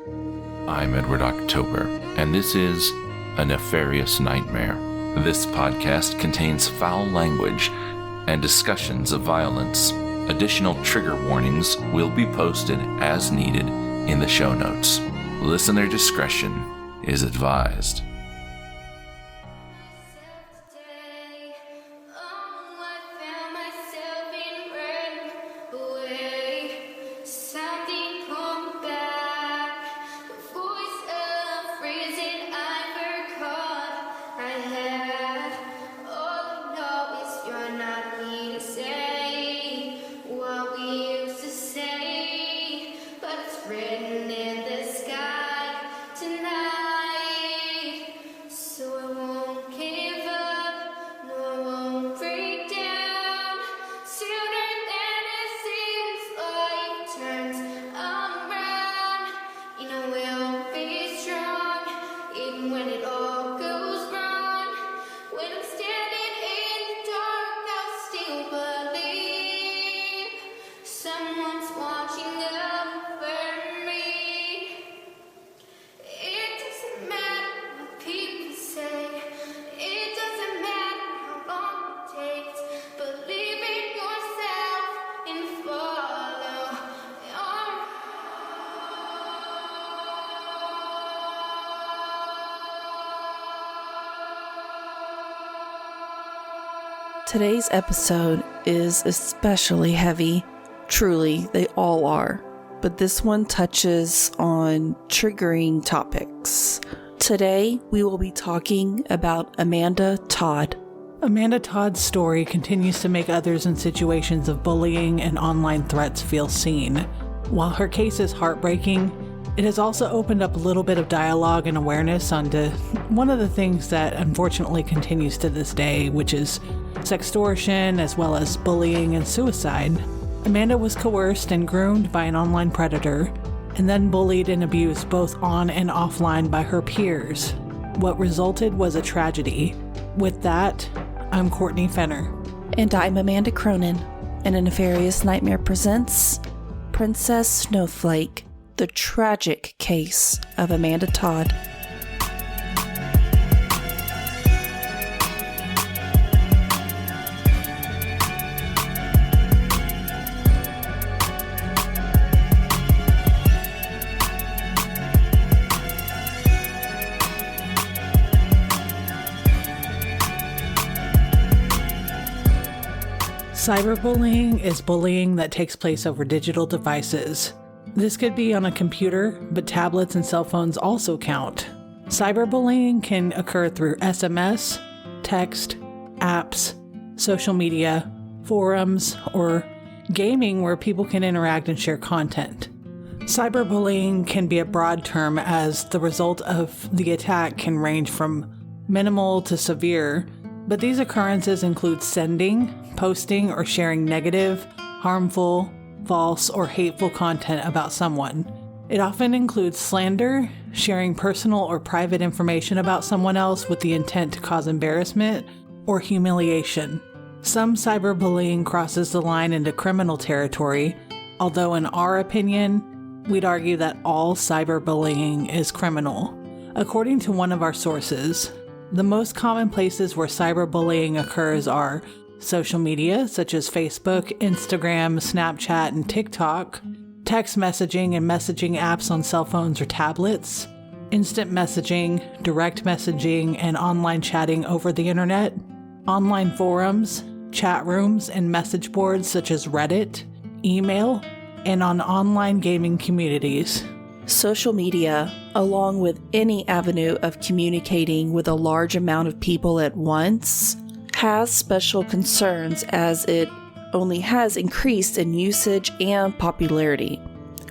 I'm Edward October, and this is A Nefarious Nightmare. This podcast contains foul language and discussions of violence. Additional trigger warnings will be posted as needed in the show notes. Listener discretion is advised. Today's episode is especially heavy. Truly, they all are. But this one touches on triggering topics. Today, we will be talking about Amanda Todd. Amanda Todd's story continues to make others in situations of bullying and online threats feel seen. While her case is heartbreaking, it has also opened up a little bit of dialogue and awareness onto one of the things that unfortunately continues to this day, which is sextortion, as well as bullying and suicide. Amanda was coerced and groomed by an online predator, and then bullied and abused both on and offline by her peers. What resulted was a tragedy. With that, I'm Courtney Fenner. And I'm Amanda Cronin, and A Nefarious Nightmare presents Princess Snowflake, the tragic case of Amanda Todd. Cyberbullying is bullying that takes place over digital devices. This could be on a computer, but tablets and cell phones also count. Cyberbullying can occur through SMS, text, apps, social media, forums, or gaming where people can interact and share content. Cyberbullying can be a broad term, as the result of the attack can range from minimal to severe, but these occurrences include sending, posting, or sharing negative, harmful, false, or hateful content about someone. It often includes slander, sharing personal or private information about someone else with the intent to cause embarrassment or humiliation. Some cyberbullying crosses the line into criminal territory, although in our opinion, we'd argue that all cyberbullying is criminal. According to one of our sources, the most common places where cyberbullying occurs are social media, such as Facebook, Instagram, Snapchat, and TikTok, text messaging and messaging apps on cell phones or tablets, instant messaging, direct messaging, and online chatting over the internet, online forums, chat rooms, and message boards such as Reddit, email, and on online gaming communities. Social media, along with any avenue of communicating with a large amount of people at once, has special concerns as it only has increased in usage and popularity.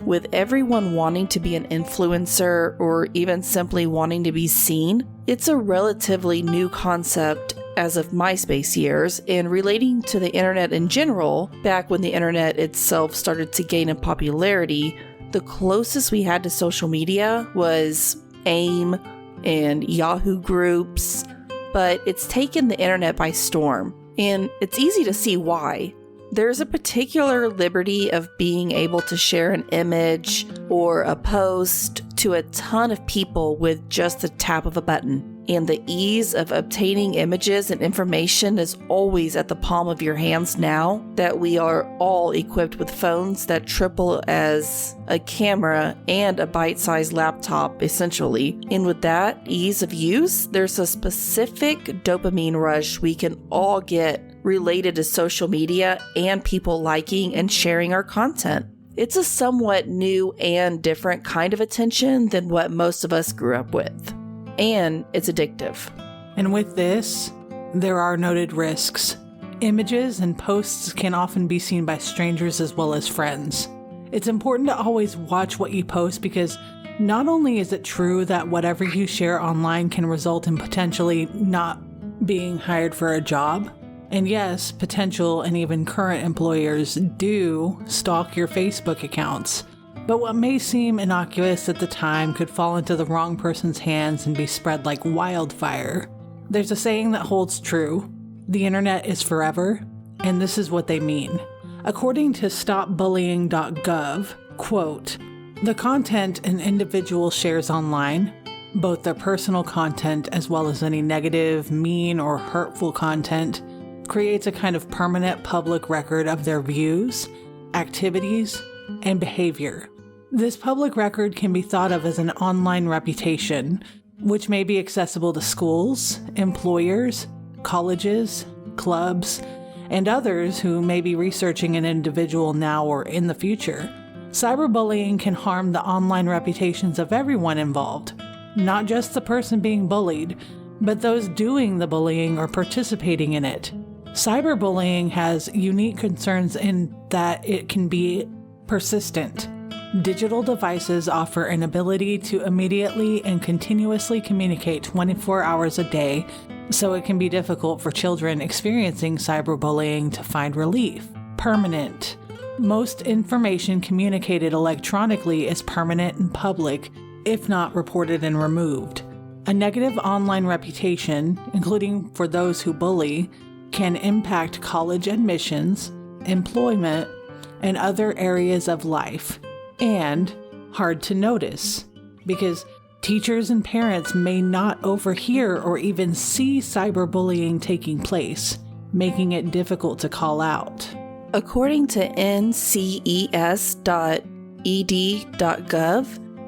With everyone wanting to be an influencer or even simply wanting to be seen, it's a relatively new concept as of MySpace years, and relating to the internet in general, back when the internet itself started to gain in popularity, the closest we had to social media was AIM and Yahoo groups, but it's taken the internet by storm, and it's easy to see why. There's a particular liberty of being able to share an image, or a post to a ton of people with just the tap of a button. And the ease of obtaining images and information is always at the palm of your hands now that we are all equipped with phones that triple as a camera and a bite-sized laptop, essentially. And with that ease of use, there's a specific dopamine rush we can all get related to social media and people liking and sharing our content. It's a somewhat new and different kind of attention than what most of us grew up with. And it's addictive. And with this, there are noted risks. Images and posts can often be seen by strangers as well as friends. It's important to always watch what you post because not only is it true that whatever you share online can result in potentially not being hired for a job, and yes, potential and even current employers do stalk your Facebook accounts. But what may seem innocuous at the time could fall into the wrong person's hands and be spread like wildfire. There's a saying that holds true: the internet is forever, and this is what they mean. According to stopbullying.gov, quote, "The content an individual shares online, both their personal content as well as any negative, mean, or hurtful content, creates a kind of permanent public record of their views, activities, and behavior. This public record can be thought of as an online reputation, which may be accessible to schools, employers, colleges, clubs, and others who may be researching an individual now or in the future. Cyberbullying can harm the online reputations of everyone involved, not just the person being bullied, but those doing the bullying or participating in it. Cyberbullying has unique concerns in that it can be persistent. Digital devices offer an ability to immediately and continuously communicate 24 hours a day, so it can be difficult for children experiencing cyberbullying to find relief. Permanent. Most information communicated electronically is permanent and public, if not reported and removed. A negative online reputation, including for those who bully, can impact college admissions, employment, and other areas of life. And hard to notice, because teachers and parents may not overhear or even see cyberbullying taking place, making it difficult to call out. According to nces.ed.gov,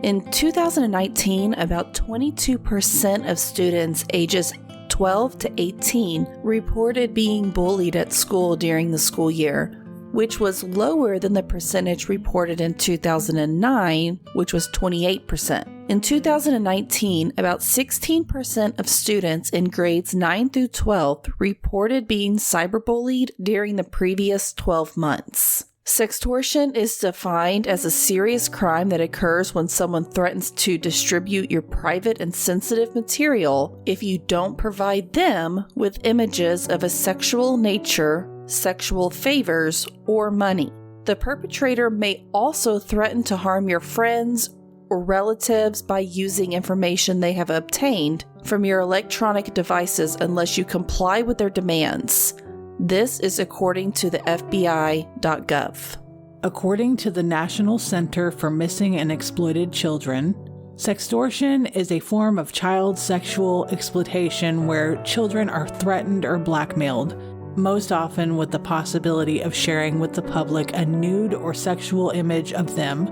in 2019, about 22% of students ages 12 to 18 reported being bullied at school during the school year, which was lower than the percentage reported in 2009, which was 28%. In 2019, about 16% of students in grades 9 through 12 reported being cyberbullied during the previous 12 months. Sextortion is defined as a serious crime that occurs when someone threatens to distribute your private and sensitive material if you don't provide them with images of a sexual nature, sexual favors, or money. The perpetrator may also threaten to harm your friends or relatives by using information they have obtained from your electronic devices unless you comply with their demands. This is according to the FBI.gov. According to the National Center for Missing and Exploited Children, sextortion is a form of child sexual exploitation where children are threatened or blackmailed, most often with the possibility of sharing with the public a nude or sexual image of them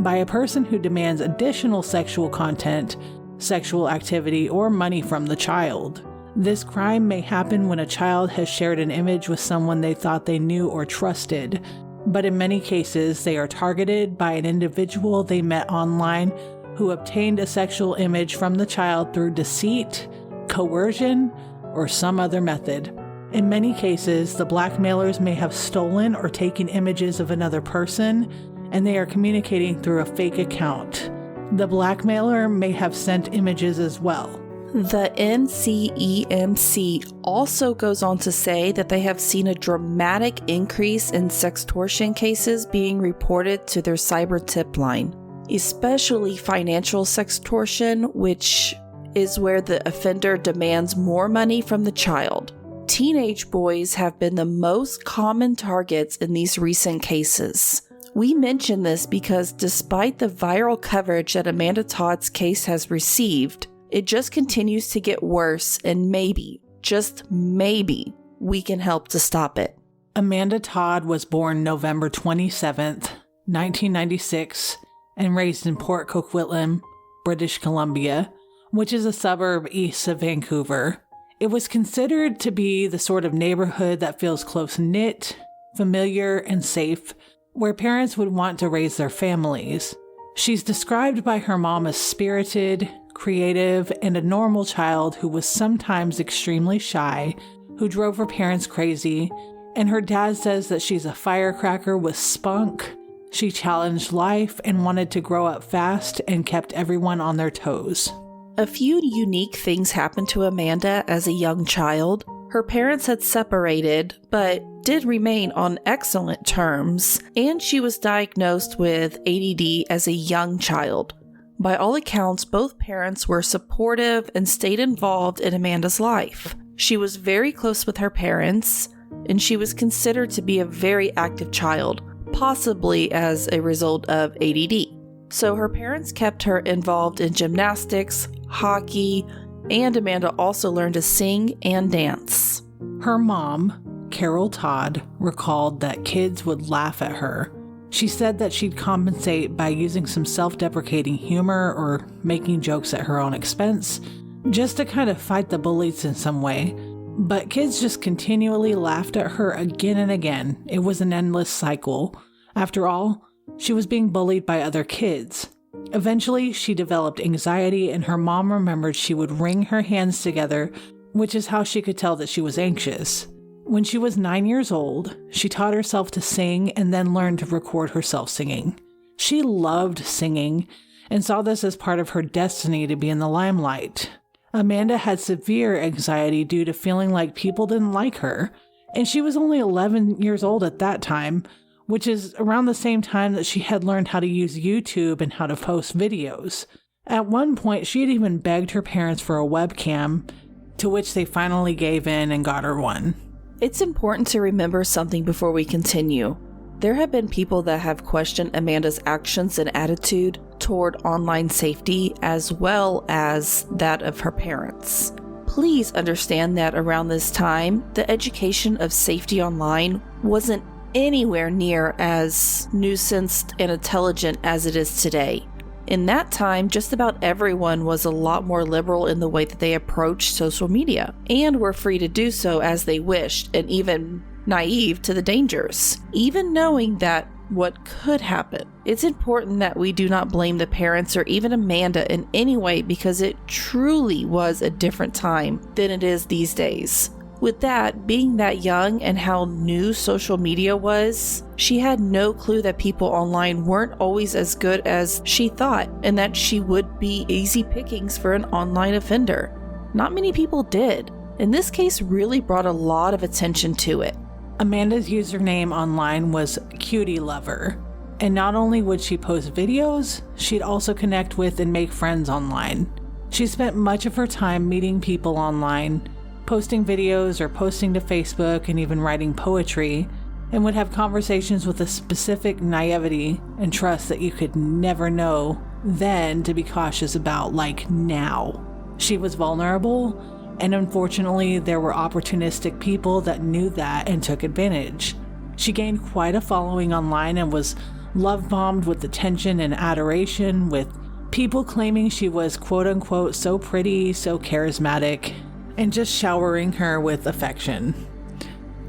by a person who demands additional sexual content, sexual activity, or money from the child. This crime may happen when a child has shared an image with someone they thought they knew or trusted, but in many cases they are targeted by an individual they met online who obtained a sexual image from the child through deceit, coercion, or some other method. In many cases, the blackmailers may have stolen or taken images of another person, and they are communicating through a fake account. The blackmailer may have sent images as well. The NCEMC also goes on to say that they have seen a dramatic increase in sextortion cases being reported to their cyber tip line, especially financial sextortion, which is where the offender demands more money from the child. Teenage boys have been the most common targets in these recent cases. We mention this because despite the viral coverage that Amanda Todd's case has received, it just continues to get worse, and maybe, just maybe, we can help to stop it. Amanda Todd was born November 27th, 1996, and raised in Port Coquitlam, British Columbia, which is a suburb east of Vancouver. It was considered to be the sort of neighborhood that feels close-knit, familiar, and safe, where parents would want to raise their families. She's described by her mom as spirited, creative, and a normal child who was sometimes extremely shy, who drove her parents crazy, and her dad says that she's a firecracker with spunk. She challenged life and wanted to grow up fast and kept everyone on their toes. A few unique things happened to Amanda as a young child. Her parents had separated, but did remain on excellent terms, and she was diagnosed with ADD as a young child. By all accounts, both parents were supportive and stayed involved in Amanda's life. She was very close with her parents, and she was considered to be a very active child, possibly as a result of ADD. So her parents kept her involved in gymnastics, hockey, and Amanda also learned to sing and dance. Her mom, Carol Todd, recalled that kids would laugh at her. She said that she'd compensate by using some self-deprecating humor or making jokes at her own expense, just to kind of fight the bullies in some way. But kids just continually laughed at her again and again. It was an endless cycle. After all, she was being bullied by other kids. Eventually, she developed anxiety, and her mom remembered she would wring her hands together, which is how she could tell that she was anxious. When she was 9 years old, she taught herself to sing and then learned to record herself singing. She loved singing and saw this as part of her destiny to be in the limelight. Amanda had severe anxiety due to feeling like people didn't like her, and she was only 11 years old at that time, which is around the same time that she had learned how to use YouTube and how to post videos. At one point, she had even begged her parents for a webcam, to which they finally gave in and got her one. It's important to remember something before we continue. There have been people that have questioned Amanda's actions and attitude toward online safety as well as that of her parents. Please understand that around this time, the education of safety online wasn't anywhere near as nuanced and intelligent as it is today. In that time, just about everyone was a lot more liberal in the way that they approached social media, and were free to do so as they wished, and even naive to the dangers, even knowing that what could happen. It's important that we do not blame the parents or even Amanda in any way, because it truly was a different time than it is these days. With that, being that young and how new social media was, she had no clue that people online weren't always as good as she thought, and that she would be easy pickings for an online offender. Not many people did, and this case really brought a lot of attention to it. Amanda's username online was Cutie Lover, and not only would she post videos, she'd also connect with and make friends online. She spent much of her time meeting people online, posting videos or posting to Facebook and even writing poetry, and would have conversations with a specific naivety and trust that you could never know then to be cautious about like now. She was vulnerable, and unfortunately there were opportunistic people that knew that and took advantage. She gained quite a following online and was love-bombed with attention and adoration, with people claiming she was quote-unquote so pretty, so charismatic, and just showering her with affection.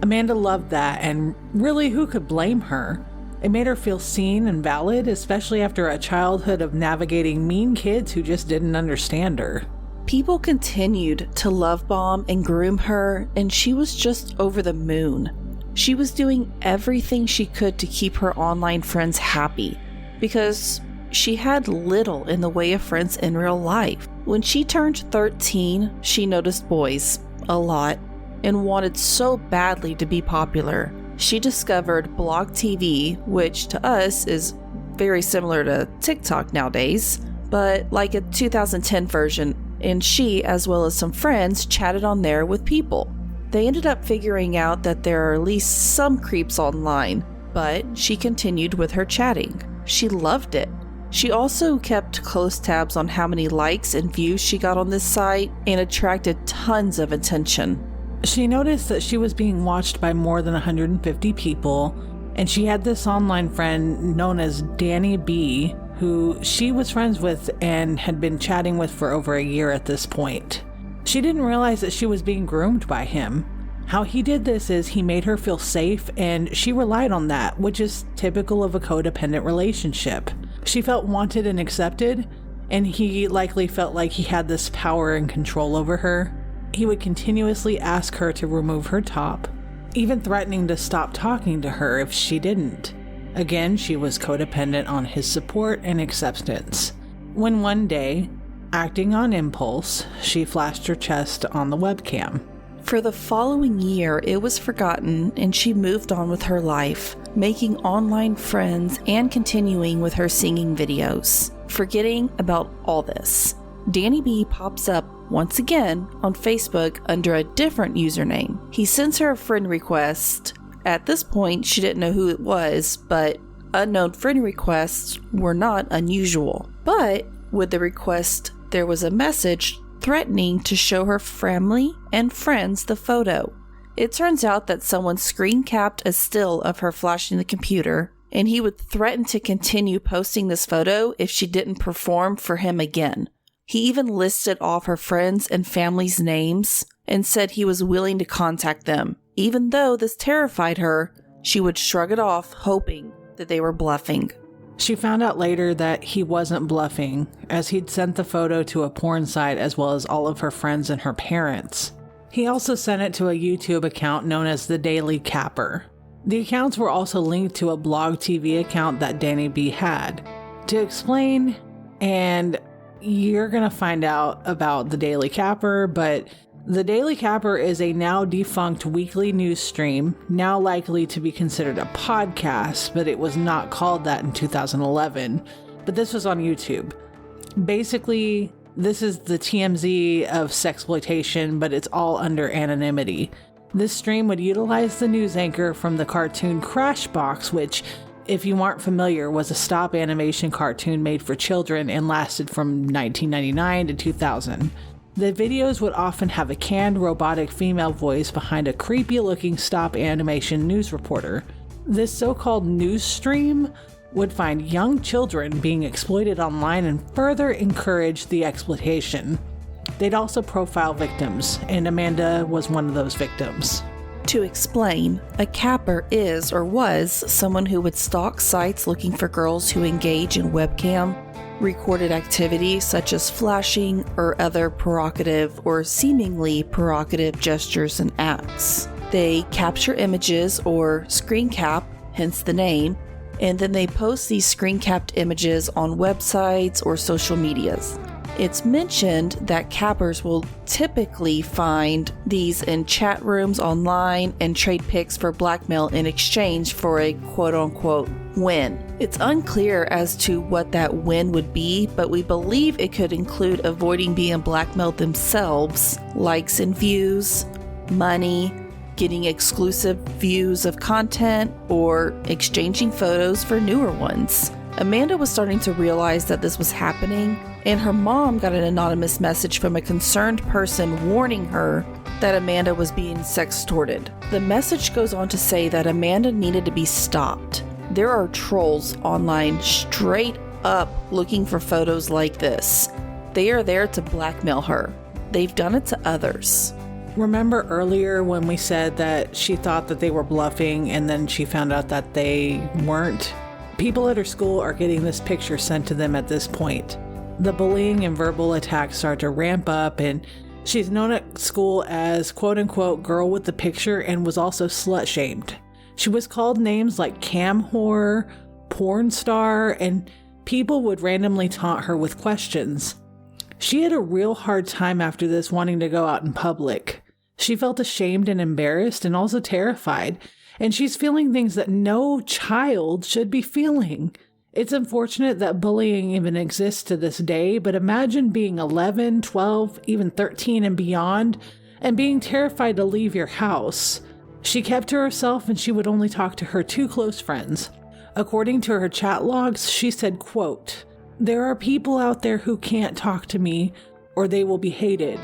Amanda loved that, and really, who could blame her? It made her feel seen and valid, especially after a childhood of navigating mean kids who just didn't understand her. People continued to love bomb and groom her, and she was just over the moon. She was doing everything she could to keep her online friends happy, because she had little in the way of friends in real life. When she turned 13, she noticed boys, a lot, and wanted so badly to be popular. She discovered Blog TV, which to us is very similar to TikTok nowadays, but like a 2010 version, and she, as well as some friends, chatted on there with people. They ended up figuring out that there are at least some creeps online, but she continued with her chatting. She loved it. She also kept close tabs on how many likes and views she got on this site and attracted tons of attention. She noticed that she was being watched by more than 150 people, and she had this online friend known as Danny B, who she was friends with and had been chatting with for over a year at this point. She didn't realize that she was being groomed by him. How he did this is he made her feel safe, and she relied on that, which is typical of a codependent relationship. She felt wanted and accepted, and he likely felt like he had this power and control over her. He would continuously ask her to remove her top, even threatening to stop talking to her if she didn't. Again, she was codependent on his support and acceptance. When one day, acting on impulse, she flashed her chest on the webcam. For the following year, it was forgotten and she moved on with her life, making online friends and continuing with her singing videos, forgetting about all this. Danny B pops up once again on Facebook under a different username. He sends her a friend request. At this point, she didn't know who it was, but unknown friend requests were not unusual. But with the request, there was a message threatening to show her family and friends the photo. It turns out that someone screen capped a still of her flashing the computer, and he would threaten to continue posting this photo if she didn't perform for him again. He even listed off her friends and family's names and said he was willing to contact them. Even though this terrified her, she would shrug it off, hoping that they were bluffing. She found out later that he wasn't bluffing, as he'd sent the photo to a porn site as well as all of her friends and her parents. He also sent it to a YouTube account known as The Daily Capper. The accounts were also linked to a blog TV account that Danny B had. To explain, and you're going to find out about The Daily Capper, but The Daily Capper is a now defunct weekly news stream, now likely to be considered a podcast, but it was not called that in 2011. But this was on YouTube. Basically, this is the TMZ of sexploitation, but it's all under anonymity. This stream would utilize the news anchor from the cartoon Crashbox, which, if you aren't familiar, was a stop animation cartoon made for children and lasted from 1999 to 2000. The videos would often have a canned robotic female voice behind a creepy-looking stop animation news reporter. This so-called news stream would find young children being exploited online and further encourage the exploitation. They'd also profile victims, and Amanda was one of those victims. To explain, a capper is or was someone who would stalk sites looking for girls who engage in webcam recorded activity such as flashing or other provocative or seemingly provocative gestures and acts. They capture images or screen cap, hence the name, and then they post these screen capped images on websites or social medias. It's mentioned that cappers will typically find these in chat rooms online and trade pics for blackmail in exchange for a quote-unquote win. It's unclear as to what that win would be, but we believe it could include avoiding being blackmailed themselves, likes and views, money, getting exclusive views of content, or exchanging photos for newer ones. Amanda was starting to realize that this was happening, and her mom got an anonymous message from a concerned person warning her that Amanda was being sextorted. The message goes on to say that Amanda needed to be stopped. There are trolls online straight up looking for photos like this. They are there to blackmail her. They've done it to others. Remember earlier when we said that she thought that they were bluffing and then she found out that they weren't? People at her school are getting this picture sent to them at this point. The bullying and verbal attacks start to ramp up, and she's known at school as quote-unquote girl with the picture and was also slut-shamed. She was called names like cam whore, porn star, and people would randomly taunt her with questions. She had a real hard time after this wanting to go out in public. She felt ashamed and embarrassed and also terrified, and she's feeling things that no child should be feeling. It's unfortunate that bullying even exists to this day, but imagine being 11, 12, even 13 and beyond, and being terrified to leave your house. She kept to herself and she would only talk to her 2 close friends. According to her chat logs, she said, quote, "There are people out there who can't talk to me or they will be hated.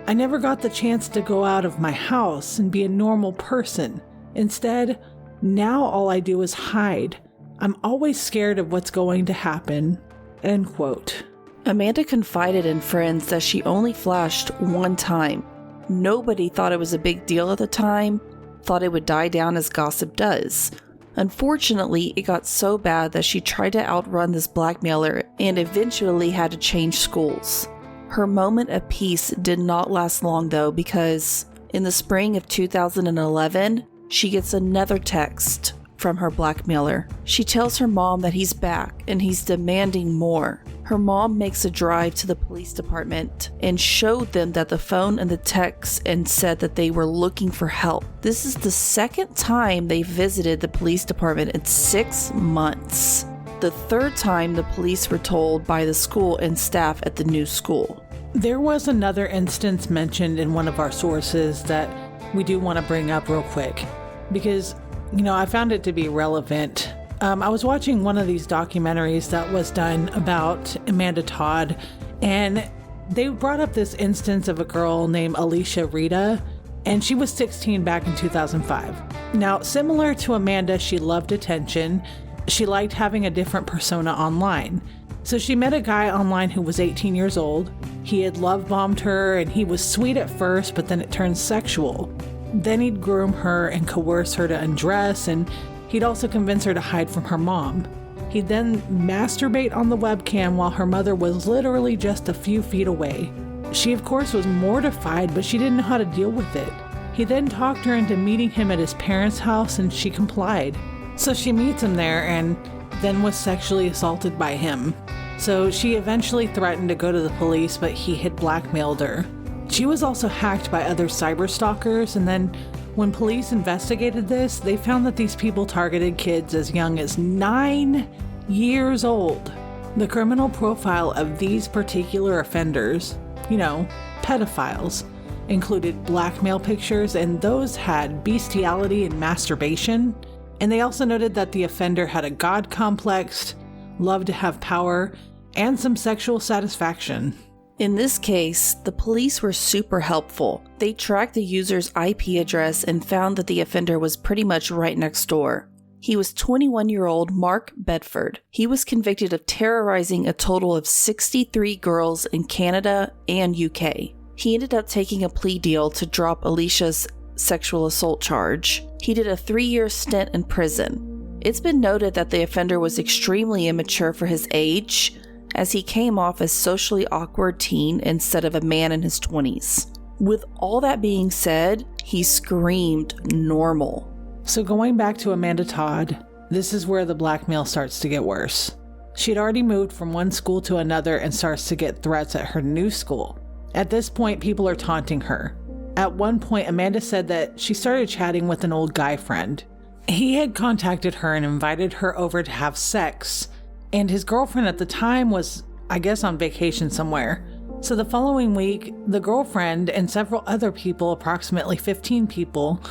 I never got the chance to go out of my house and be a normal person. Instead, now all I do is hide. I'm always scared of what's going to happen." End quote. Amanda confided in friends that she only flashed one time. Nobody thought it was a big deal at the time, thought it would die down as gossip does. Unfortunately, it got so bad that she tried to outrun this blackmailer and eventually had to change schools. Her moment of peace did not last long though, because in the spring of 2011, she gets another text from her blackmailer. She tells her mom that he's back and he's demanding more. Her mom makes a drive to the police department and showed them that the phone and the text and said that they were looking for help. This is the second time they visited the police department in 6 months. The third time the police were told by the school and staff at the new school. There was another instance mentioned in one of our sources that we do want to bring up real quick because, I found it to be relevant. I was watching one of these documentaries that was done about Amanda Todd, and they brought up this instance of a girl named Alicia Rita, and she was 16 back in 2005. Now, similar to Amanda, she loved attention. She liked having a different persona online. So she met a guy online who was 18 years old. He had love bombed her, and he was sweet at first, but then it turned sexual. Then he'd groom her and coerce her to undress, and he'd also convince her to hide from her mom. He'd then masturbate on the webcam while her mother was literally just a few feet away. She, of course, was mortified, but she didn't know how to deal with it. He then talked her into meeting him at his parents' house, and she complied. So she meets him there and then was sexually assaulted by him. So she eventually threatened to go to the police, but he had blackmailed her. She was also hacked by other cyber stalkers, and then when police investigated this, they found that these people targeted kids as young as 9 years old. The criminal profile of these particular offenders, pedophiles, included blackmail pictures, and those had bestiality and masturbation. And they also noted that the offender had a god complex, loved to have power, and some sexual satisfaction. In this case, the police were super helpful. They tracked the user's IP address and found that the offender was pretty much right next door. He was 21-year-old Mark Bedford. He was convicted of terrorizing a total of 63 girls in Canada and UK. He ended up taking a plea deal to drop Alicia's sexual assault charge. He did a 3-year stint in prison. It's been noted that the offender was extremely immature for his age, as he came off as socially awkward teen instead of a man in his 20s. With all that being said, he screamed normal. So going back to Amanda Todd, this is where the blackmail starts to get worse. She'd already moved from one school to another and starts to get threats at her new school. At this point, people are taunting her. At one point, Amanda said that she started chatting with an old guy friend. He had contacted her and invited her over to have sex, and his girlfriend at the time was, I guess, on vacation somewhere. So the following week, the girlfriend and several other people, approximately 15 people,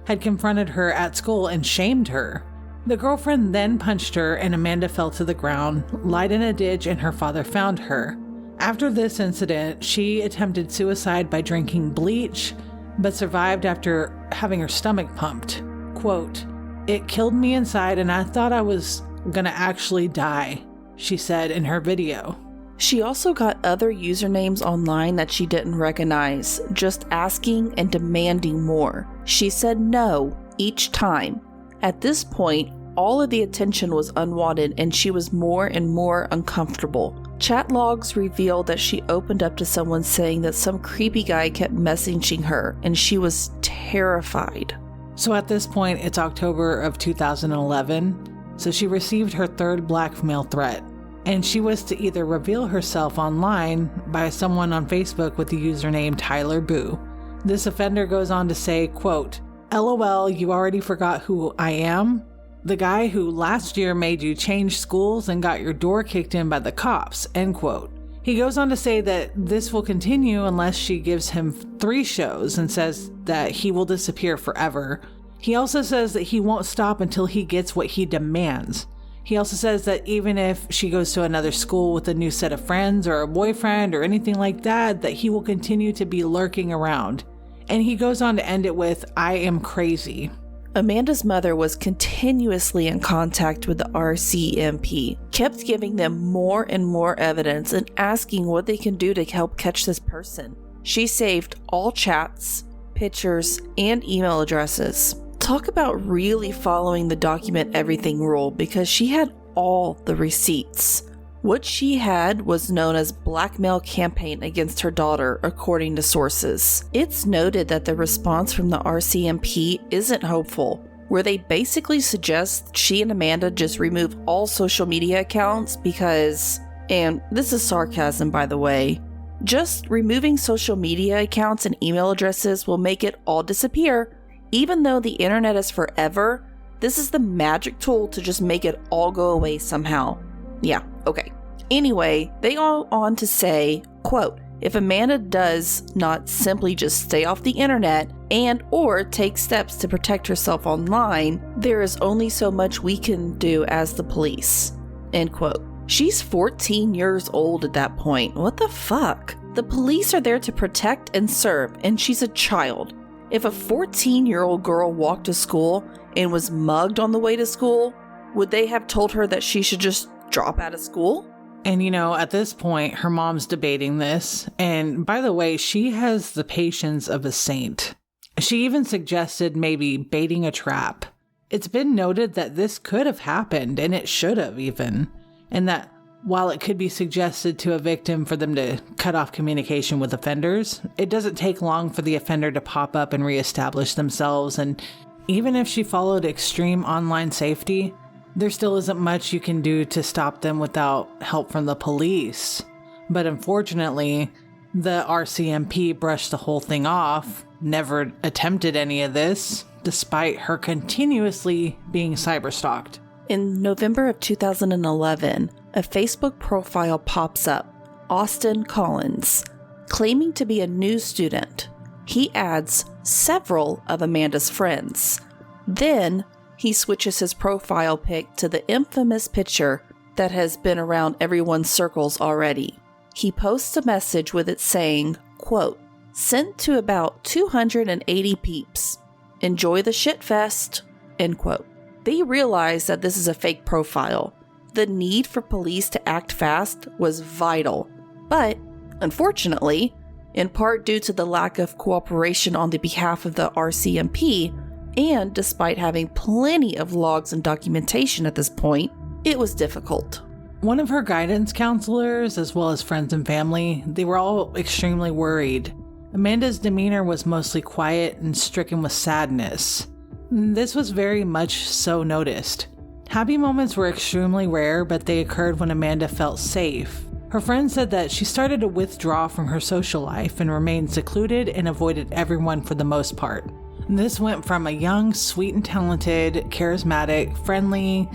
had confronted her at school and shamed her. The girlfriend then punched her, and Amanda fell to the ground, lied in a ditch, and her father found her. After this incident, she attempted suicide by drinking bleach, but survived after having her stomach pumped. Quote, "It killed me inside and I thought I was gonna actually die," she said in her video. She also got other usernames online that she didn't recognize, just asking and demanding more. She said no each time. At this point, all of the attention was unwanted and she was more and more uncomfortable. Chat logs revealed that she opened up to someone saying that some creepy guy kept messaging her and she was terrified. So at this point, it's October of 2011, so she received her third blackmail threat, and she was to either reveal herself online by someone on Facebook with the username Tyler Boo. This offender goes on to say, quote, "LOL, you already forgot who I am? The guy who last year made you change schools and got your door kicked in by the cops," end quote. He goes on to say that this will continue unless she gives him 3 shows and says that he will disappear forever. He also says that he won't stop until he gets what he demands. He also says that even if she goes to another school with a new set of friends or a boyfriend or anything like that, that he will continue to be lurking around. And he goes on to end it with, "I am crazy." Amanda's mother was continuously in contact with the RCMP, kept giving them more and more evidence and asking what they can do to help catch this person. She saved all chats, pictures, and email addresses. Talk about really following the document everything rule, because she had all the receipts. What she had was known as blackmail campaign against her daughter, according to sources. It's noted that the response from the RCMP isn't hopeful, where they basically suggest she and Amanda just remove all social media accounts because, and this is sarcasm by the way, just removing social media accounts and email addresses will make it all disappear. Even though the internet is forever, this is the magic tool to just make it all go away somehow. Yeah, okay. Anyway, they go on to say, quote, "If Amanda does not simply just stay off the internet and or take steps to protect herself online, there is only so much we can do as the police." End quote. She's 14 years old at that point. What the fuck? The police are there to protect and serve, and she's a child. If a 14-year-old girl walked to school and was mugged on the way to school, would they have told her that she should just drop out of school? And at this point, her mom's debating this. And by the way, she has the patience of a saint. She even suggested maybe baiting a trap. It's been noted that this could have happened, and it should have even. And that while it could be suggested to a victim for them to cut off communication with offenders, it doesn't take long for the offender to pop up and reestablish themselves. And even if she followed extreme online safety, there still isn't much you can do to stop them without help from the police. But unfortunately, the RCMP brushed the whole thing off, never attempted any of this, despite her continuously being cyberstalked. In November of 2011, a Facebook profile pops up, Austin Collins, claiming to be a new student. He adds several of Amanda's friends. Then he switches his profile pic to the infamous picture that has been around everyone's circles already. He posts a message with it saying, quote, "Sent to about 280 peeps. Enjoy the shit fest," end quote. They realize that this is a fake profile. The need for police to act fast was vital, but unfortunately, in part due to the lack of cooperation on the behalf of the RCMP, and despite having plenty of logs and documentation at this point, it was difficult. One of her guidance counselors, as well as friends and family, they were all extremely worried. Amanda's demeanor was mostly quiet and stricken with sadness. This was very much so noticed. Happy moments were extremely rare, but they occurred when Amanda felt safe. Her friend said that she started to withdraw from her social life and remained secluded and avoided everyone for the most part. This went from a young, sweet and talented, charismatic, friendly,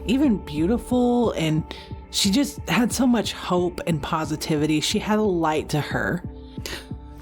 even beautiful, and she just had so much hope and positivity. She had a light to her.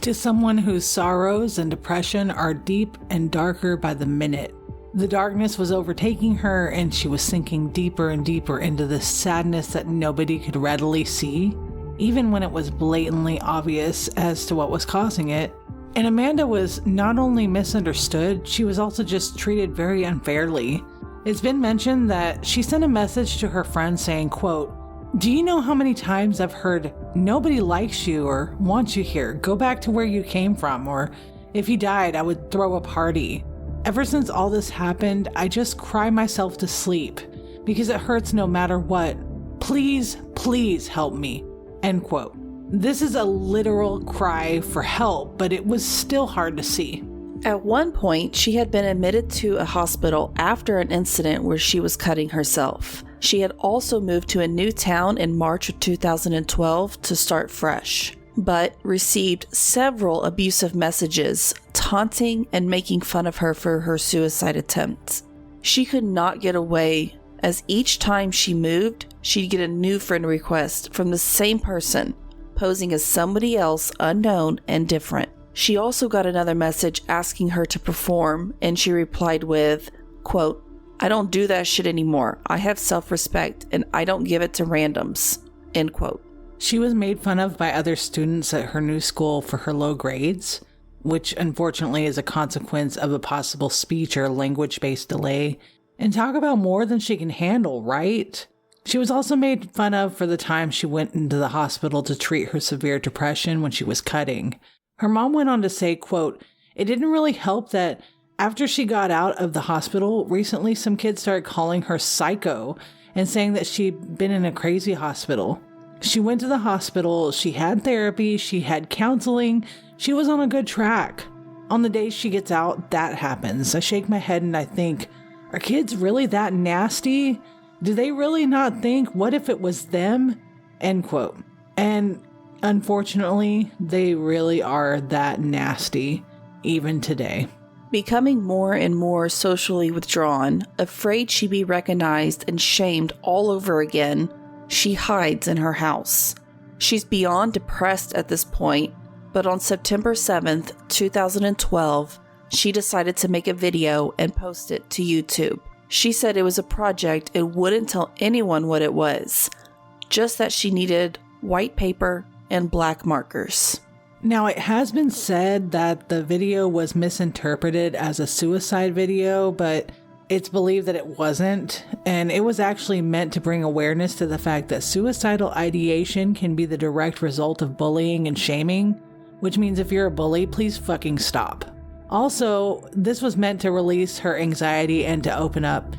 To someone whose sorrows and depression are deep and darker by the minute. The darkness was overtaking her, and she was sinking deeper and deeper into the sadness that nobody could readily see, even when it was blatantly obvious as to what was causing it. And Amanda was not only misunderstood, she was also just treated very unfairly. It's been mentioned that she sent a message to her friend saying, quote, "Do you know how many times I've heard, 'Nobody likes you' or 'wants you here, go back to where you came from,' or 'if you died, I would throw a party.' Ever since all this happened, I just cry myself to sleep because it hurts no matter what. Please, please help me." End quote. This is a literal cry for help, but it was still hard to see. At one point, she had been admitted to a hospital after an incident where she was cutting herself. She had also moved to a new town in March of 2012 to start fresh, but received several abusive messages, taunting and making fun of her for her suicide attempt. She could not get away, as each time she moved, she'd get a new friend request from the same person, posing as somebody else unknown and different. She also got another message asking her to perform, and she replied with, quote, "I don't do that shit anymore. I have self-respect, and I don't give it to randoms," end quote. She was made fun of by other students at her new school for her low grades, which unfortunately is a consequence of a possible speech or language-based delay. And talk about more than she can handle, right? She was also made fun of for the time she went into the hospital to treat her severe depression when she was cutting. Her mom went on to say, quote, "It didn't really help that after she got out of the hospital, recently some kids started calling her psycho and saying that she'd been in a crazy hospital. She went to the hospital, she had therapy, she had counseling, she was on a good track. On the day she gets out, that happens. I shake my head and I think, are kids really that nasty? Do they really not think, what if it was them?" End quote. And unfortunately, they really are that nasty, even today. Becoming more and more socially withdrawn, afraid she'd be recognized and shamed all over again, she hides in her house. She's beyond depressed at this point, but on September 7th, 2012, she decided to make a video and post it to YouTube. She said it was a project and wouldn't tell anyone what it was, just that she needed white paper and black markers. Now, it has been said that the video was misinterpreted as a suicide video, but it's believed that it wasn't, and it was actually meant to bring awareness to the fact that suicidal ideation can be the direct result of bullying and shaming, which means if you're a bully, please fucking stop. Also, this was meant to release her anxiety and to open up,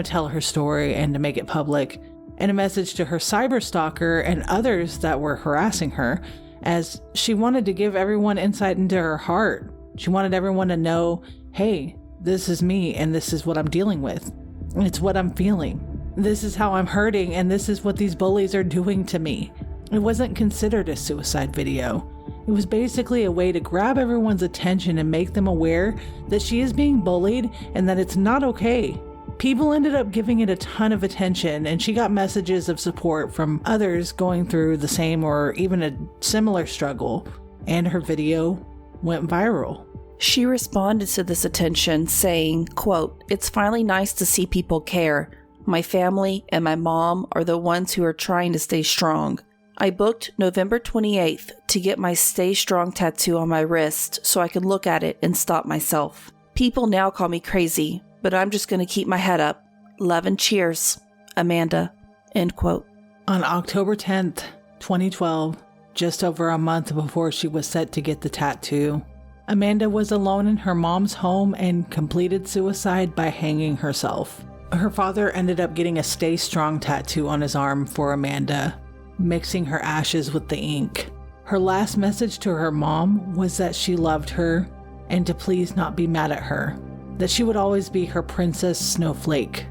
tell her story and to make it public, and a message to her cyberstalker and others that were harassing her, as she wanted to give everyone insight into her heart. She wanted everyone to know, hey, this is me and this is what I'm dealing with. It's what I'm feeling. This is how I'm hurting and this is what these bullies are doing to me. It wasn't considered a suicide video. It was basically a way to grab everyone's attention and make them aware that she is being bullied and that it's not okay. People ended up giving it a ton of attention, and she got messages of support from others going through the same or even a similar struggle, and her video went viral. She responded to this attention saying, quote, "It's finally nice to see people care. My family and my mom are the ones who are trying to stay strong. I booked November 28th to get my Stay Strong tattoo on my wrist so I could look at it and stop myself. People now call me crazy, but I'm just going to keep my head up. Love and cheers, Amanda," end quote. On October 10th, 2012, just over a month before she was set to get the tattoo, Amanda was alone in her mom's home and completed suicide by hanging herself. Her father ended up getting a Stay Strong tattoo on his arm for Amanda, mixing her ashes with the ink. Her last message to her mom was that she loved her and to please not be mad at her, that she would always be her princess Snowflake.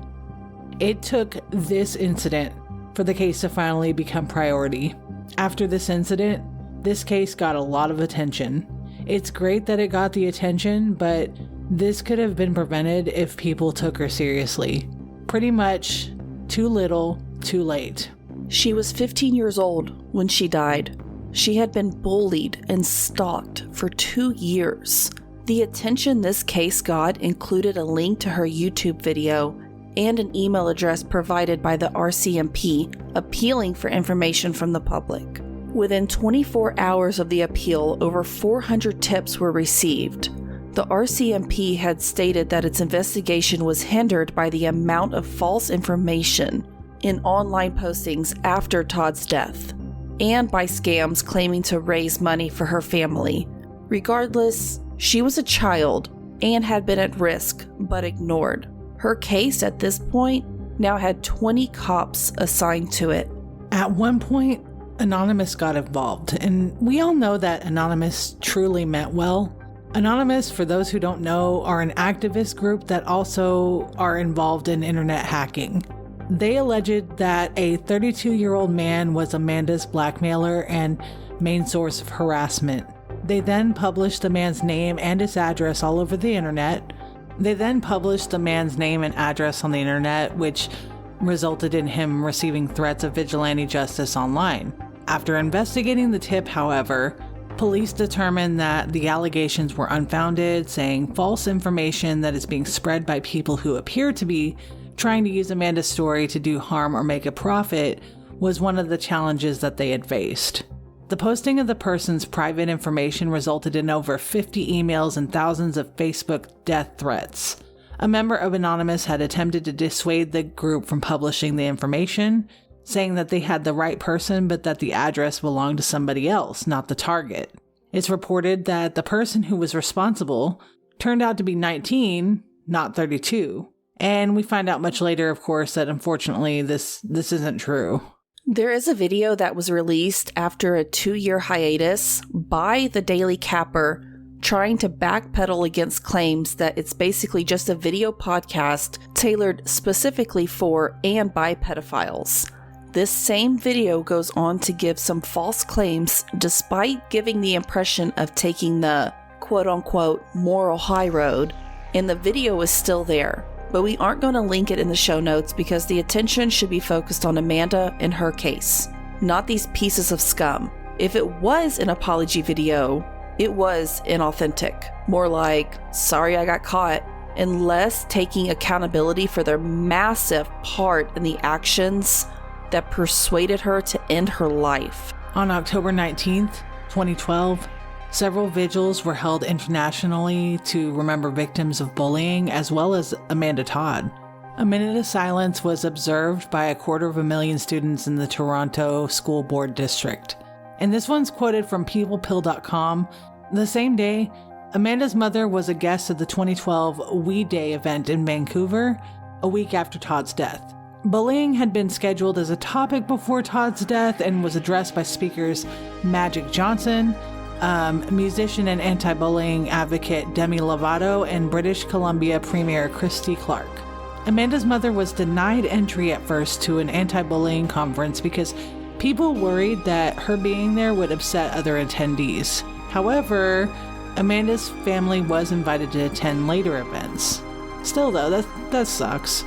It took this incident for the case to finally become priority. After this incident, this case got a lot of attention. It's great that it got the attention, but this could have been prevented if people took her seriously. Pretty much, too little, too late. She was 15 years old when she died. She had been bullied and stalked for 2 years. The attention this case got included a link to her YouTube video and an email address provided by the RCMP appealing for information from the public. Within 24 hours of the appeal, over 400 tips were received. The RCMP had stated that its investigation was hindered by the amount of false information in online postings after Todd's death, and by scams claiming to raise money for her family. Regardless, she was a child and had been at risk, but ignored. Her case at this point now had 20 cops assigned to it. At one point, Anonymous got involved, and we all know that Anonymous truly meant well. Anonymous, for those who don't know, are an activist group that also are involved in internet hacking. They alleged that a 32-year-old man was Amanda's blackmailer and main source of harassment. They then published the man's name and his address all over the internet. Which resulted in him receiving threats of vigilante justice online. After investigating the tip, however, Police determined that the allegations were unfounded, saying false information that is being spread by people who appear to be trying to use Amanda's story to do harm or make a profit was one of the challenges that they had faced. The posting of the person's private information resulted in over 50 emails and thousands of Facebook death threats. A member of Anonymous had attempted to dissuade the group from publishing the information, saying that they had the right person but that the address belonged to somebody else, not the target. It's reported that the person who was responsible turned out to be 19, not 32. And we find out much later, of course, that unfortunately this isn't true. There is a video that was released after a 2-year hiatus by the Daily Capper trying to backpedal against claims that it's basically just a video podcast tailored specifically for and by pedophiles. This same video goes on to give some false claims despite giving the impression of taking the quote-unquote moral high road, and the video is still there. But we aren't going to link it in the show notes because the attention should be focused on Amanda and her case, not these pieces of scum. If it was an apology video, it was inauthentic. More like, sorry I got caught, and less taking accountability for their massive part in the actions that persuaded her to end her life. On October 19th, 2012, several vigils were held internationally to remember victims of bullying, as well as Amanda Todd. A minute of silence was observed by 250,000 students in the Toronto School Board District. And this one's quoted from peoplepill.com. The same day, Amanda's mother was a guest at the 2012 We Day event in Vancouver, a week after Todd's death. Bullying had been scheduled as a topic before Todd's death and was addressed by speakers Magic Johnson, musician and anti-bullying advocate Demi Lovato, and British Columbia Premier Christy Clark. Amanda's mother was denied entry at first to an anti-bullying conference because people worried that her being there would upset other attendees. However, Amanda's family was invited to attend later events. Still though, that sucks.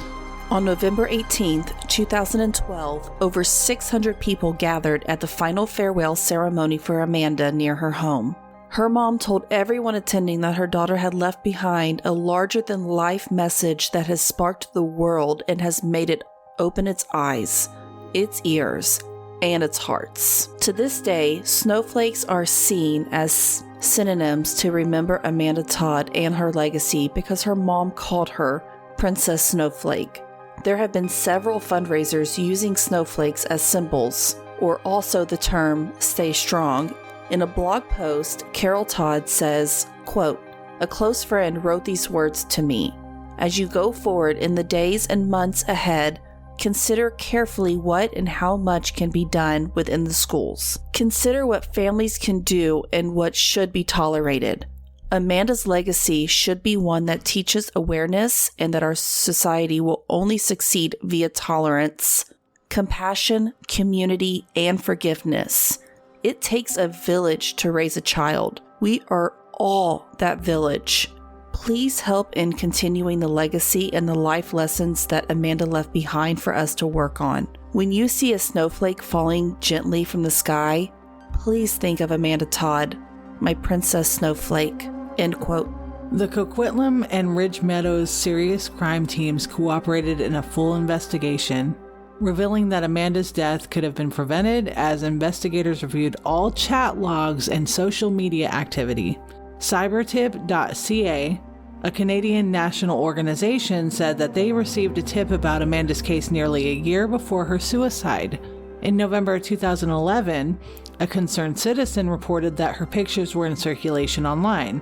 On November 18th, 2012, over 600 people gathered at the final farewell ceremony for Amanda near her home. Her mom told everyone attending that her daughter had left behind a larger-than-life message that has sparked the world and has made it open its eyes, its ears, and its hearts. To this day, snowflakes are seen as synonyms to remember Amanda Todd and her legacy because her mom called her Princess Snowflake. There have been several fundraisers using snowflakes as symbols, or also the term stay strong. In a blog post, Carol Todd says, quote, "A close friend wrote these words to me. As you go forward in the days and months ahead, consider carefully what and how much can be done within the schools. Consider what families can do and what should be tolerated. Amanda's legacy should be one that teaches awareness and that our society will only succeed via tolerance, compassion, community, and forgiveness. It takes a village to raise a child. We are all that village. Please help in continuing the legacy and the life lessons that Amanda left behind for us to work on. When you see a snowflake falling gently from the sky, please think of Amanda Todd, my Princess Snowflake." End quote. The Coquitlam and Ridge Meadows serious crime teams cooperated in a full investigation, revealing that Amanda's death could have been prevented as investigators reviewed all chat logs and social media activity. Cybertip.ca, a Canadian national organization, said that they received a tip about Amanda's case nearly a year before her suicide. In November 2011, a concerned citizen reported that her pictures were in circulation online.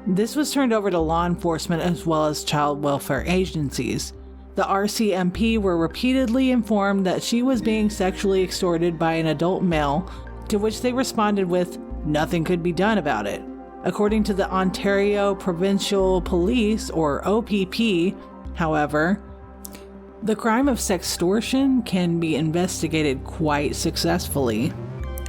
This was turned over to law enforcement as well as child welfare agencies. The RCMP were repeatedly informed that she was being sexually extorted by an adult male, to which they responded with, "Nothing could be done about it." According to the Ontario Provincial Police, or OPP, however, the crime of sextortion can be investigated quite successfully.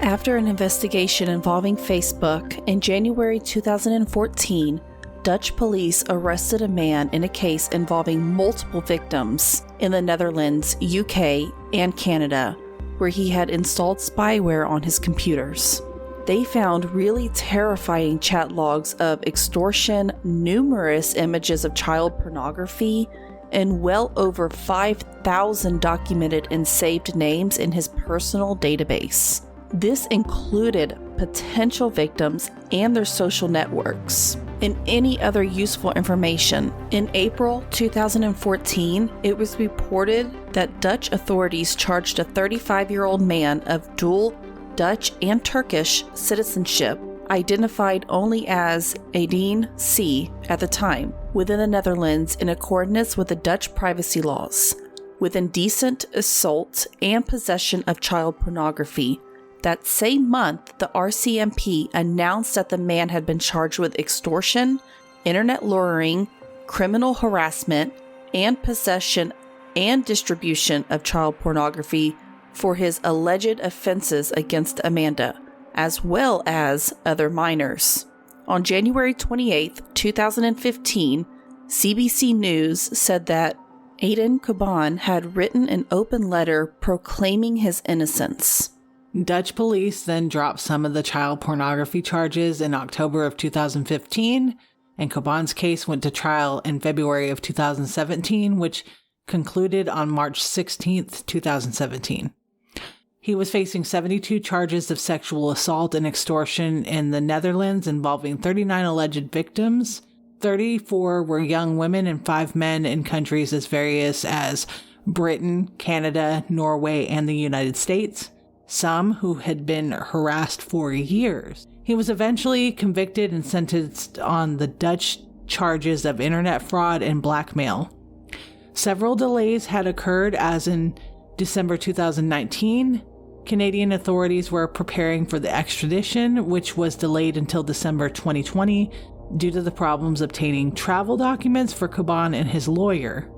After an investigation involving Facebook, in January 2014, Dutch police arrested a man in a case involving multiple victims in the Netherlands, UK, and Canada, where he had installed spyware on his computers. they found really terrifying chat logs of extortion, numerous images of child pornography, and well over 5,000 documented and saved names in his personal database. This included potential victims and their social networks, and any other useful information. In April 2014, it was reported that Dutch authorities charged a 35-year-old man of dual Dutch and Turkish citizenship, identified only as Adine C. at the time, within the Netherlands in accordance with the Dutch privacy laws, with indecent assault and possession of child pornography. That same month, the RCMP announced that the man had been charged with extortion, internet luring, criminal harassment, and possession and distribution of child pornography for his alleged offenses against Amanda, as well as other minors. On January 28, 2015, CBC News said that Aiden Caban had written an open letter proclaiming his innocence. Dutch police then dropped some of the child pornography charges in October of 2015, and Caban's case went to trial in February of 2017, which concluded on March 16th, 2017. He was facing 72 charges of sexual assault and extortion in the Netherlands involving 39 alleged victims. 34 were young women and 5 men in countries as various as Britain, Canada, Norway, and the United States, some who had been harassed for years. He was eventually convicted and sentenced on the Dutch charges of internet fraud and blackmail. Several delays had occurred, as in December 2019, Canadian authorities were preparing for the extradition, which was delayed until December 2020 due to the problems obtaining travel documents for Caban and his lawyer.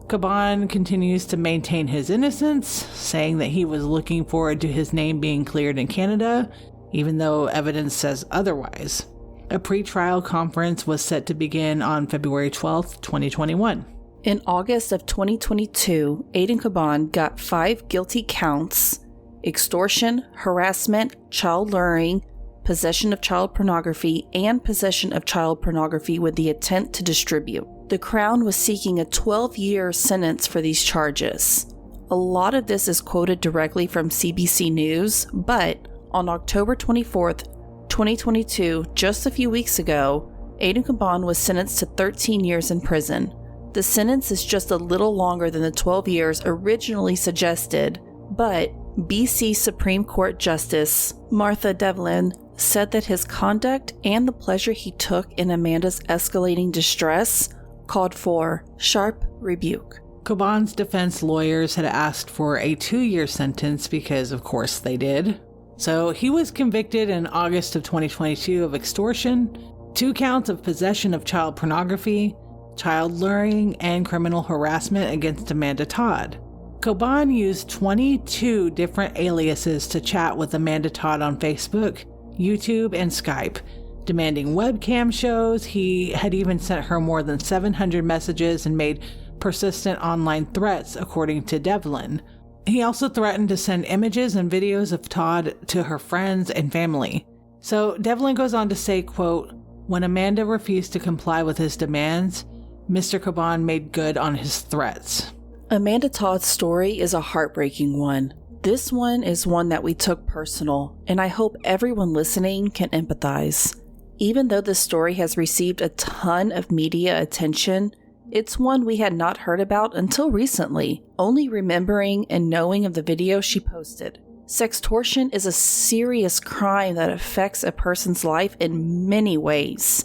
Caban continues to maintain his innocence, saying that he was looking forward to his name being cleared in Canada, even though evidence says otherwise. A pre-trial conference was set to begin on February 12th, 2021. In August of 2022, Aiden Caban got 5 guilty counts: extortion, harassment, child luring, possession of child pornography, and possession of child pornography with the intent to distribute. The Crown was seeking a 12-year sentence for these charges. A lot of this is quoted directly from CBC News, but on October 24th, 2022, just a few weeks ago, Aiden Caban was sentenced to 13 years in prison. The sentence is just a little longer than the 12 years originally suggested, but BC Supreme Court Justice Martha Devlin said that his conduct and the pleasure he took in Amanda's escalating distress called for sharp rebuke. Caban's defense lawyers had asked for a 2-year sentence because, of course, they did. So he was convicted in August of 2022 of extortion, 2 counts of possession of child pornography, child luring, and criminal harassment against Amanda Todd. Caban used 22 different aliases to chat with Amanda Todd on Facebook, YouTube, and Skype, demanding webcam shows. He had even sent her more than 700 messages and made persistent online threats, according to Devlin. He also threatened to send images and videos of Todd to her friends and family. So Devlin goes on to say, quote, "When Amanda refused to comply with his demands, Mr. Caban made good on his threats." Amanda Todd's story is a heartbreaking one. This one is one that we took personal, and I hope everyone listening can empathize. Even though this story has received a ton of media attention, it's one we had not heard about until recently, only remembering and knowing of the video she posted. Sextortion is a serious crime that affects a person's life in many ways.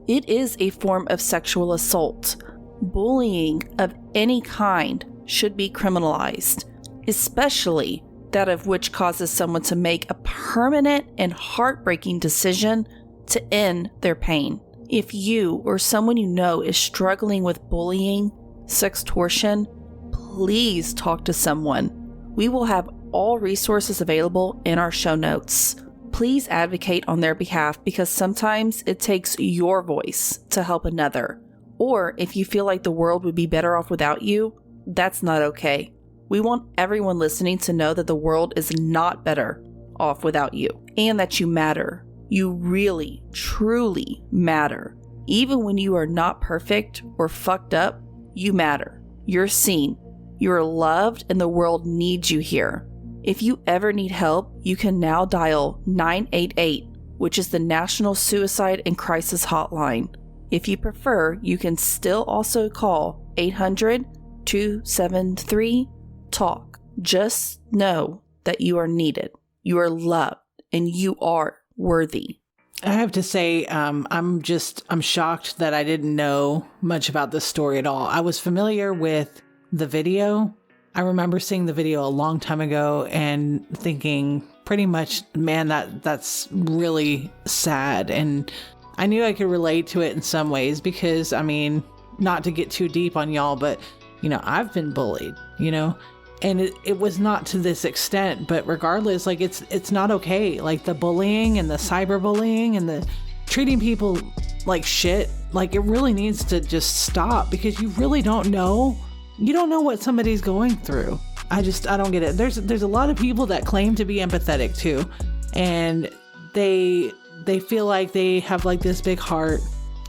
It is a form of sexual assault. Bullying of any kind should be criminalized, especially that of which causes someone to make a permanent and heartbreaking decision to end their pain. If you or someone you know is struggling with bullying, sextortion, please talk to someone. We will have all resources available in our show notes. Please advocate on their behalf, because sometimes it takes your voice to help another. Or if you feel like the world would be better off without you, that's not okay. We want everyone listening to know that the world is not better off without you, and that you matter. You really, truly matter. Even when you are not perfect or fucked up, you matter. You're seen. You're loved, and the world needs you here. If you ever need help, you can now dial 988, which is the National Suicide and Crisis Hotline. If you prefer, you can still also call 800-273-TALK. Just know that you are needed, you are loved, and you are worthy. I have to say, I'm shocked that I didn't know much about this story at all. I was familiar with the video. I remember seeing the video a long time ago and thinking pretty much, man, that's really sad. And I knew I could relate to it in some ways because, I mean, not to get too deep on y'all, but, I've been bullied, and it was not to this extent, but regardless, like it's not okay. Like the bullying and the cyberbullying and the treating people like shit, like it really needs to just stop because you really don't know. You don't know what somebody's going through. I don't get it. There's a lot of people that claim to be empathetic too, and they feel like they have like this big heart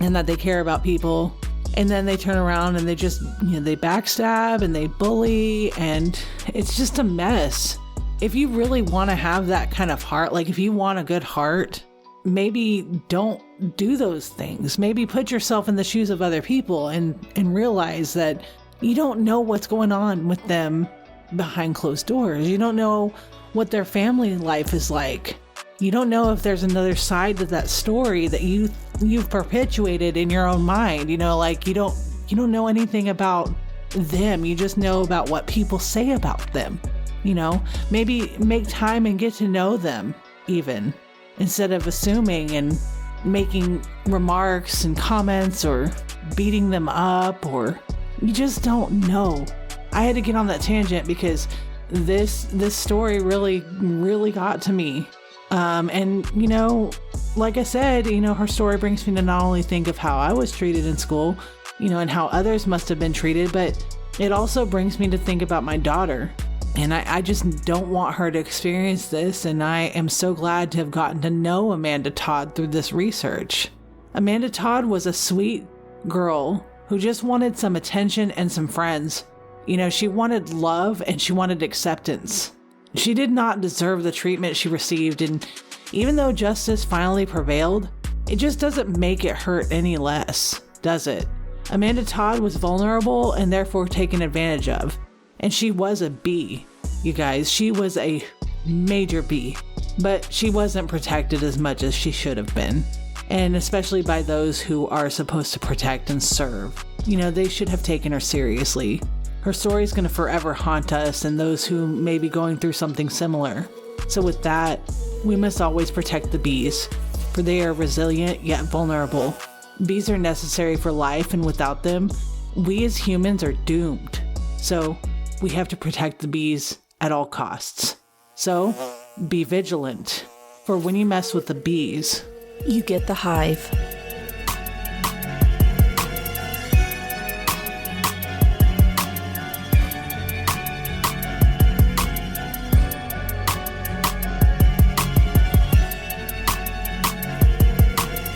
and that they care about people, and then they turn around and they just they backstab and they bully, and it's just a mess. If you really want to have that kind of heart, like if you want a good heart, maybe don't do those things. Maybe put yourself in the shoes of other people and realize that you don't know what's going on with them behind closed doors. You don't know what their family life is like. You don't know if there's another side to that story that you've perpetuated in your own mind. Like you don't know anything about them. You just know about what people say about them. Maybe make time and get to know them even, instead of assuming and making remarks and comments or beating them up, or you just don't know. I had to get on that tangent because this story really, really got to me. And like I said, her story brings me to not only think of how I was treated in school, and how others must have been treated, but it also brings me to think about my daughter. And I just don't want her to experience this. And I am so glad to have gotten to know Amanda Todd through this research. Amanda Todd was a sweet girl who just wanted some attention and some friends. She wanted love and she wanted acceptance. She did not deserve the treatment she received, and even though justice finally prevailed, it just doesn't make it hurt any less, does it? Amanda Todd was vulnerable and therefore taken advantage of. And she was a B, you guys. She was a major B, but she wasn't protected as much as she should have been. And especially by those who are supposed to protect and serve. They should have taken her seriously. Her story is going to forever haunt us and those who may be going through something similar. So with that, we must always protect the bees, for they are resilient yet vulnerable. Bees are necessary for life, and without them, we as humans are doomed. So we have to protect the bees at all costs. So be vigilant, for when you mess with the bees, you get the hive.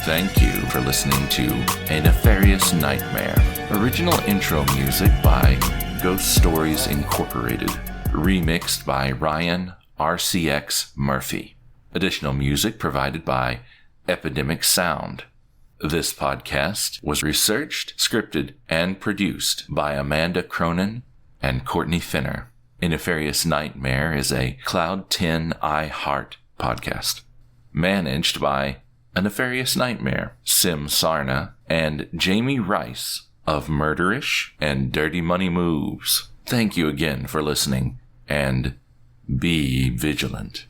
Thank you for listening to A Nefarious Nightmare. Original intro music by Ghost Stories Incorporated. Remixed by Ryan RCX Murphy. Additional music provided by Epidemic Sound. This podcast was researched, scripted, and produced by Amanda Cronin and Courtney Finner. A Nefarious Nightmare is a Cloud 10 iHeart podcast. Managed by A Nefarious Nightmare, Sim Sarna, and Jamie Rice of Murderish and Dirty Money Moves. Thank you again for listening, and be vigilant.